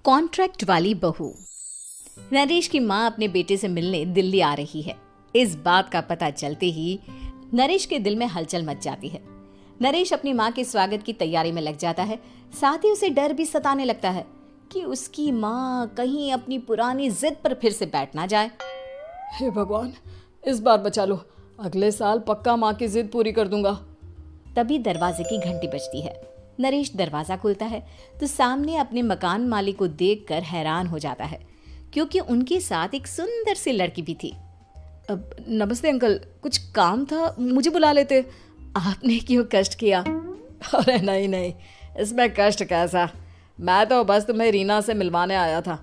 Contract वाली बहू। नरेश की माँ अपने बेटे से मिलने दिल्ली आ रही है। इस बात का पता चलते ही नरेश के दिल में हलचल मच जाती है। नरेश अपनी माँ के स्वागत की तैयारी में लग जाता है। साथ ही उसे डर भी सताने लगता है कि उसकी माँ कहीं अपनी पुरानी जिद पर फिर से बैठ ना जाए। हे भगवान, इस बार बचा लो, अगले साल पक्का माँ की जिद पूरी कर दूंगा। तभी दरवाजे की घंटी बजती है। नरेश दरवाजा खोलता है तो सामने अपने मकान मालिक को देखकर हैरान हो जाता है, क्योंकि उनके साथ एक सुंदर सी लड़की भी थी। अब नमस्ते अंकल, कुछ काम था, मुझे बुला लेते। आपने क्यों कष्ट किया? अरे नहीं नहीं, इसमें कष्ट कैसा, मैं तो बस तुम्हें रीना से मिलवाने आया था।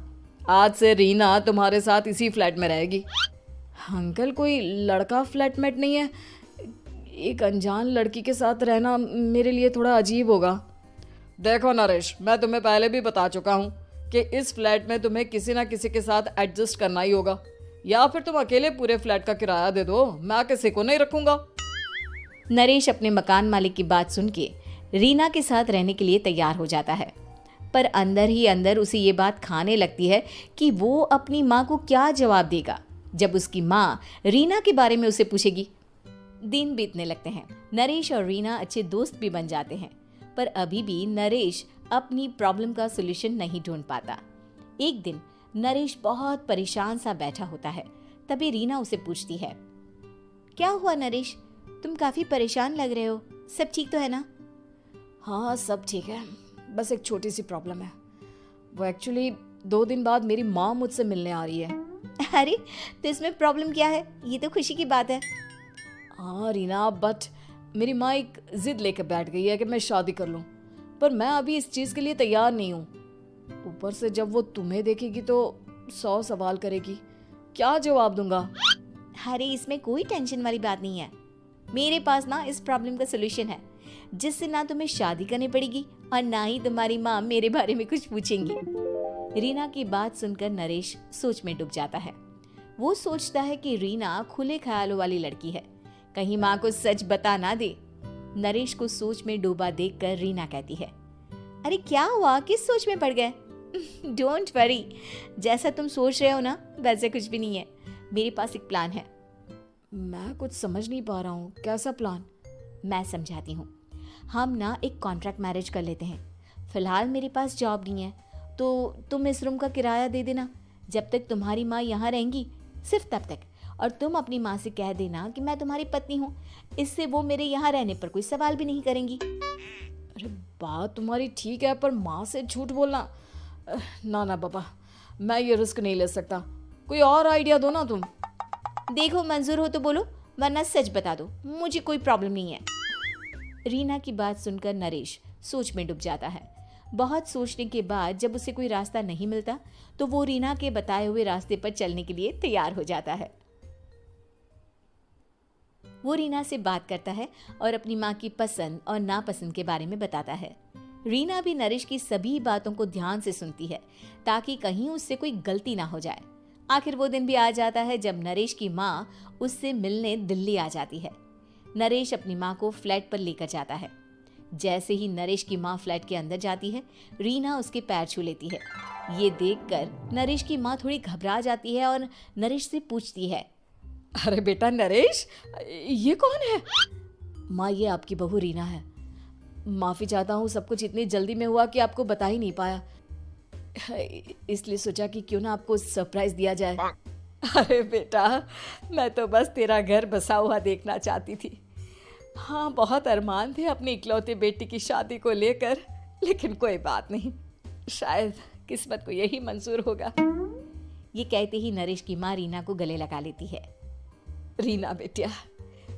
आज से रीना तुम्हारे साथ इसी फ्लैट में रहेगी। अंकल, कोई लड़का फ्लैटमेट नहीं है? एक अनजान लड़की के साथ रहना मेरे लिए थोड़ा अजीब होगा। देखो नरेश, मैं तुम्हें पहले भी बता चुका हूँ कि इस फ्लैट में तुम्हें किसी ना किसी के साथ एडजस्ट करना ही होगा, या फिर तुम अकेले पूरे फ्लैट का किराया दे दो, मैं किसी को नहीं रखूंगा। नरेश अपने मकान मालिक की बात सुन के रीना के साथ रहने के लिए तैयार हो जाता है, पर अंदर ही अंदर उसे ये बात खाने लगती है कि वो अपनी माँ को क्या जवाब देगा जब उसकी माँ रीना के बारे में उसे पूछेगी। दिन बीतने लगते हैं। नरेश और रीना अच्छे दोस्त भी बन जाते हैं, पर अभी भी नरेश अपनी प्रॉब्लम का सलूशन नहीं ढूंढ पाता। एक दिन नरेश बहुत परेशान सा बैठा होता है। तभी रीना उसे पूछती है, क्या हुआ नरेश, तुम काफी परेशान लग रहे हो, सब ठीक तो है ना? हाँ सब ठीक है, बस एक छोटी सी प्रॉब्लम है। वो एक्चुअली 2 दिन बाद मेरी माँ मुझसे मिलने आ रही है। अरे तो इसमें प्रॉब्लम क्या है, ये तो खुशी की बात है। हाँ रीना, बट मेरी माँ एक जिद लेकर बैठ गई है कि मैं शादी कर लूँ, पर मैं अभी इस चीज़ के लिए तैयार नहीं हूँ। ऊपर से जब वो तुम्हें देखेगी तो 100 सवाल करेगी, क्या जवाब दूंगा? अरे इसमें कोई टेंशन वाली बात नहीं है, मेरे पास ना इस प्रॉब्लम का सलूशन है, जिससे ना तुम्हें शादी करनी पड़ेगी और ना ही तुम्हारी माँ मेरे बारे में कुछ पूछेंगी। रीना की बात सुनकर नरेश सोच में डूब जाता है। वो सोचता है कि रीना खुले ख्यालों वाली लड़की है, कहीं माँ को सच बता ना दे। नरेश को सोच में डूबा देखकर रीना कहती है, अरे क्या हुआ, किस सोच में पड़ गए? डोंट वरी, जैसा तुम सोच रहे हो ना वैसे कुछ भी नहीं है, मेरे पास एक प्लान है। मैं कुछ समझ नहीं पा रहा हूँ, कैसा प्लान? मैं समझाती हूँ। हम ना एक कॉन्ट्रैक्ट मैरिज कर लेते हैं। फिलहाल मेरे पास जॉब नहीं है, तो तुम इस रूम का किराया दे देना जब तक तुम्हारी माँ यहाँ रहेंगी, सिर्फ तब तक। और तुम अपनी माँ से कह देना कि मैं तुम्हारी पत्नी हूँ, इससे वो मेरे यहाँ रहने पर कोई सवाल भी नहीं करेंगी। अरे बात तुम्हारी ठीक है, पर माँ से झूठ बोलना, ना ना पापा, मैं ये रिस्क नहीं ले सकता। कोई और आइडिया दो ना तुम। देखो मंजूर हो तो बोलो, वरना सच बता दो, मुझे कोई प्रॉब्लम नहीं है। रीना की बात सुनकर नरेश सोच में डूब जाता है। बहुत सोचने के बाद जब उसे कोई रास्ता नहीं मिलता तो वो रीना के बताए हुए रास्ते पर चलने के लिए तैयार हो जाता है। वो रीना से बात करता है और अपनी माँ की पसंद और नापसंद के बारे में बताता है। रीना भी नरेश की सभी बातों को ध्यान से सुनती है, ताकि कहीं उससे कोई गलती ना हो जाए। आखिर वो दिन भी आ जाता है जब नरेश की माँ उससे मिलने दिल्ली आ जाती है। नरेश अपनी माँ को फ्लैट पर लेकर जाता है। जैसे ही नरेश की माँ फ्लैट के अंदर जाती है, रीना उसके पैर छू लेती है। ये देखकर नरेश की माँ थोड़ी घबरा जाती है और नरेश से पूछती है, अरे बेटा नरेश, ये कौन है? माँ, ये आपकी बहू रीना है। माफ़ी चाहता हूँ, सब कुछ इतनी जल्दी में हुआ कि आपको बता ही नहीं पाया, इसलिए सोचा कि क्यों ना आपको सरप्राइज दिया जाए। अरे बेटा, मैं तो बस तेरा घर बसा हुआ देखना चाहती थी। हाँ, बहुत अरमान थे अपनी इकलौती बेटी की शादी को लेकर, लेकिन कोई बात नहीं, शायद किस्मत को यही मंजूर होगा। ये कहते ही नरेश की माँ रीना को गले लगा लेती है। रीना बेटिया,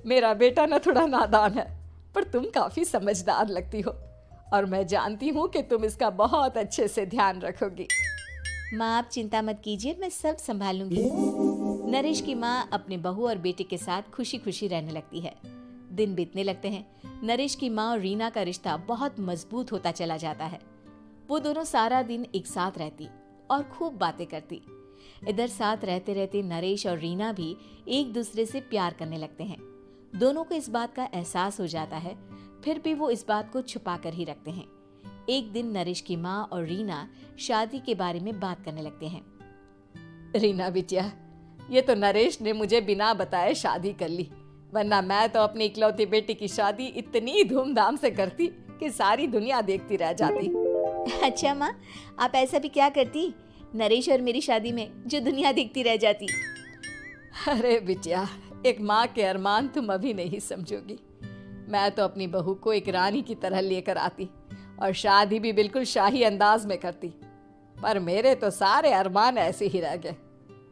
मेरा बेटा ना थोड़ा नादान है, पर तुम काफ़ी समझदार लगती हो, और मैं जानती हूँ कि तुम इसका बहुत अच्छे से ध्यान रखोगी। माँ आप चिंता मत कीजिए, मैं सब संभाल लूंगी। नरेश की माँ अपने बहू और बेटे के साथ खुशी खुशी रहने लगती है। दिन बीतने लगते हैं। नरेश की माँ और रीना का रिश्ता बहुत मजबूत होता चला जाता है। वो दोनों सारा दिन एक साथ रहती और खूब बातें करती। इधर साथ रहते रहते नरेश और रीना भी एक दूसरे से प्यार करने लगते हैं। दोनों को इस बात का एहसास हो जाता है, फिर भी वो इस बात को छुपा कर ही रखते हैं। एक दिन नरेश की माँ और रीना शादी के बारे में बात करने लगते हैं। रीना बिटिया, ये तो नरेश ने मुझे बिना बताए शादी कर ली, वरना मैं तो अपनी इकलौती बेटी की शादी इतनी धूमधाम से करती कि सारी दुनिया देखती रह जाती। अच्छा माँ, आप ऐसा भी क्या करती नरेश और मेरी शादी में जो दुनिया देखती रह जाती? अरे बिटिया, एक माँ के अरमान तुम अभी नहीं समझोगी। मैं तो अपनी बहू को एक रानी की तरह लेकर आती और शादी भी बिल्कुल शाही अंदाज में करती, पर मेरे तो सारे अरमान ऐसे ही रह गए।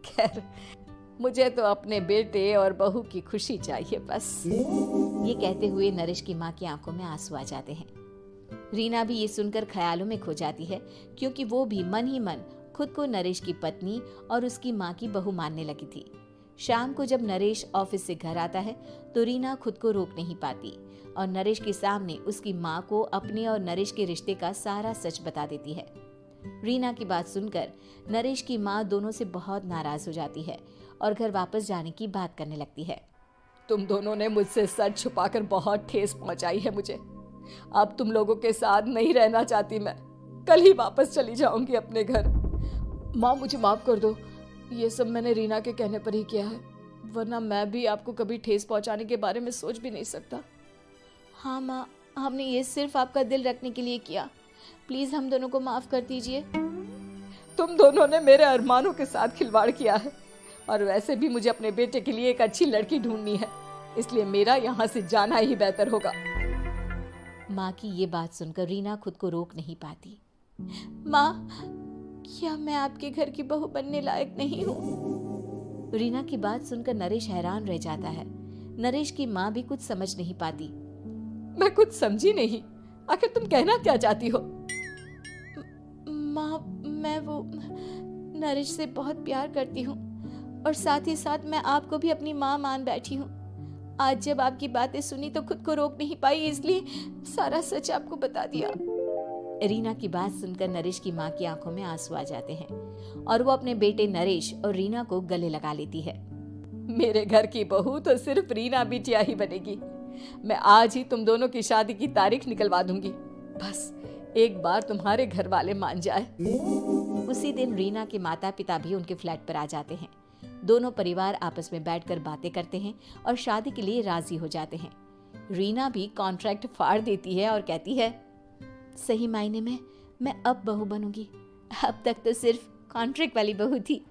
खैर, मुझे तो अपने बेटे और बहू की खुशी चाहिए बस। ये कहते हुए नरेश की माँ की आंखों में आंसू आ जाते हैं। रीना भी ये सुनकर ख्यालों में खो जाती है, क्योंकि वो भी मन ही मन खुद को नरेश की पत्नी और उसकी माँ की बहू मानने लगी थी। शाम को जब नरेश ऑफिस से घर आता है तो रीना खुद को रोक नहीं पाती और नरेश के सामने उसकी माँ को अपने और नरेश के रिश्ते का सारा सच बता देती है। रीना की बात सुनकर नरेश की माँ दोनों से बहुत नाराज हो जाती है और घर वापस जाने की बात करने लगती है। तुम दोनों ने मुझसे सच छुपाकर बहुत ठेस पहुंचाई है मुझे। अब तुम लोगों के साथ नहीं रहना चाहती मैं, कल ही वापस चली जाऊंगी अपने घर। माँ, मुझे माफ कर दो, ये सब मैंने रीना के कहने पर ही किया है, वरना मैं भी आपको कभी ठेस पहुंचाने के बारे में सोच भी नहीं सकता। हाँ माँ, हमने ये सिर्फ आपका दिल रखने के लिए किया, प्लीज हम दोनों को माफ कर दीजिए। तुम दोनों ने मेरे अरमानों के साथ खिलवाड़ किया है, और वैसे भी मुझे अपने बेटे के लिए एक अच्छी लड़की ढूंढनी है, इसलिए मेरा यहाँ से जाना ही बेहतर होगा। माँ की ये बात सुनकर रीना खुद को रोक नहीं पाती। माँ, क्या मैं आपके घर की बहू बनने लायक नहीं हूँ? रीना की बात सुनकर नरेश हैरान रह जाता है। नरेश की माँ भी कुछ समझ नहीं पाती। मैं कुछ समझी नहीं, आखिर तुम कहना क्या चाहती हो? माँ, मैं वो नरेश से बहुत प्यार करती हूँ और साथ ही साथ मैं आपको भी अपनी माँ मान बैठी हूँ। आज जब आपकी बातें सुनी तो खुद को रोक नहीं पाई, इसलिए सारा सच आपको बता दिया। रीना की बात सुनकर नरेश की माँ की आंखों में आंसू आ जाते हैं और वो अपने बेटे नरेश और रीना को गले लगा लेती है। मेरे घर की बहू तो सिर्फ रीना बिटिया ही बनेगी। मैं आज ही तुम दोनों की शादी की तारीख निकलवा दूंगी, बस एक बार तुम्हारे घर वाले मान जाए। उसी दिन रीना के माता पिता भी उनके फ्लैट पर आ जाते हैं। दोनों परिवार आपस में बैठकर बातें करते हैं और शादी के लिए राजी हो जाते हैं। रीना भी कॉन्ट्रैक्ट फाड़ देती है और कहती है, सही मायने में मैं अब बहू बनूंगी, अब तक तो सिर्फ कॉन्ट्रैक्ट वाली बहू थी।